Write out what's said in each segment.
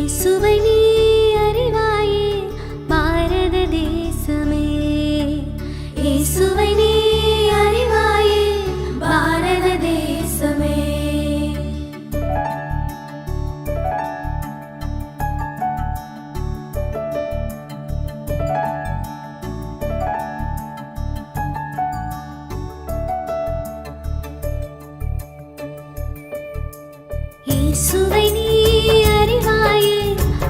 இயேசுவை நீ அறிவாயே பாரத தேசமே. இயேசுவை நீ அறிவாயே பாரத தேசமே. இயேசுவை நீ அறிவாயே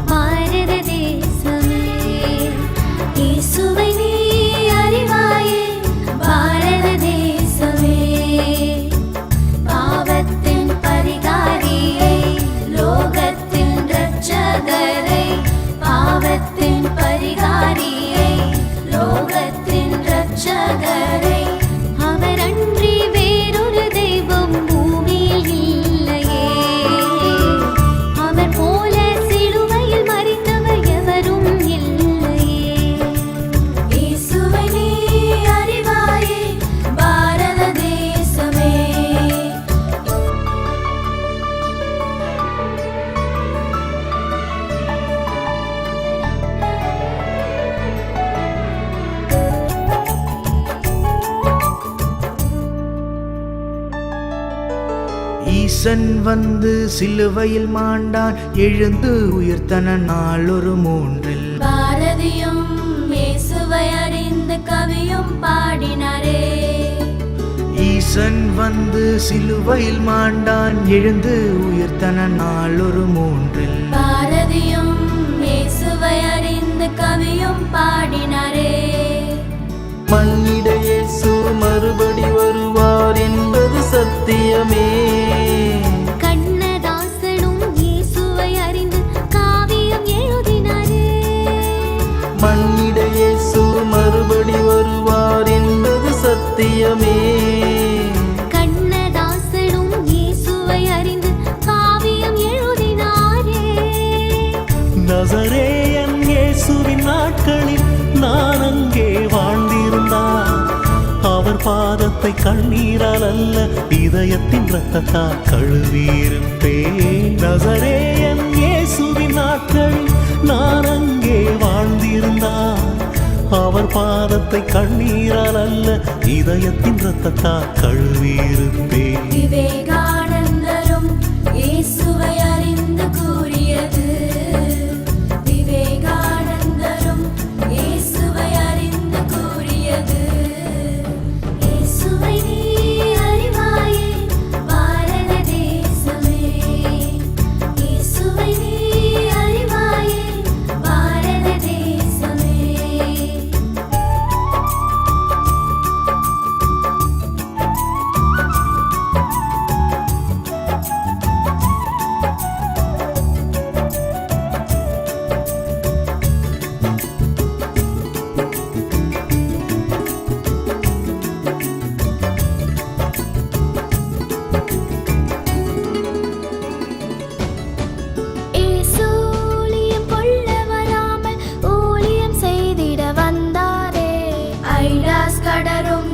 பாரத தேசமே. இயேசுவை நீ அறிவாயே பாரத தேசமே. பாவத்தின் பரிகாரியை லோகத்தின் இரட்சகரை. பாவத்தின் பரிகாரியை லோகத்தின் இரட்சகரை. அவரன்றி வேறொரு தெய்வம் பூமியில் இல்லையே. அவர் போல சிலுவையில் மரித்தவர் எவரும் இல்லையே. இயேசுவை நீ அறிவாயே பாரத தேசமே. ஈசன் வந்து சிலுவையில் மாண்டான், எழுந்து உயிர்த்தன நாளொரு மூன்றில். பாரதியும் இயேசுவை அறிந்து கவியும் பாடினாரே. ஈசன் வந்து சிலுவையில் மாண்டான், எழுந்து உயிர்த்தன நாளொரு மூன்றில். பாரதியும் இயேசுவை அறிந்து கவியும் பாடினாரே. மன்னிட இயேசு மறுபடி வருவார் என்பது சத்தியமே. கண்ணதாசனும் இயேசுவை அறிந்து காவியம் எழுதினாரே. மன்னிட இயேசு மறுபடி வருவார் என்பது சத்தியமே. கண்ணதாசனும் இயேசுவை அறிந்து காவியம் எழுதினாரே. நசரேயன் இயேசுவின் நாட்களில் நான் அங்கே வாழ்ந்திருந்தார். அவர் பாதத்தை கண்ணீரால் அல்ல இதயத்தின் இரத்தத்தால் கழுவியிருப்பேன். நசரேயன் இயேசுவின் நாட்களில் நான் அங்கே வாழ்ந்திருந்தார். அவர் பாதத்தை கண்ணீரால் அல்ல இதயத்தின் இரத்தத்தால் கழுவியிருப்பேன். விவேகானந்தரும் இயேசுவை அறிந்து கூறியது. விவேகானந்தரும் இயேசுவை அறிந்து கூறியது. இயேசுவை நீ அறிவாயே பாரத தேசமே. இயேசுவை நீ அறிவாயே பாரத தேசமே. ஊழியம் கொள்ள வராமல் ஊழியம் செய்திட வந்தாரே. ஐடாஸ் கடரும்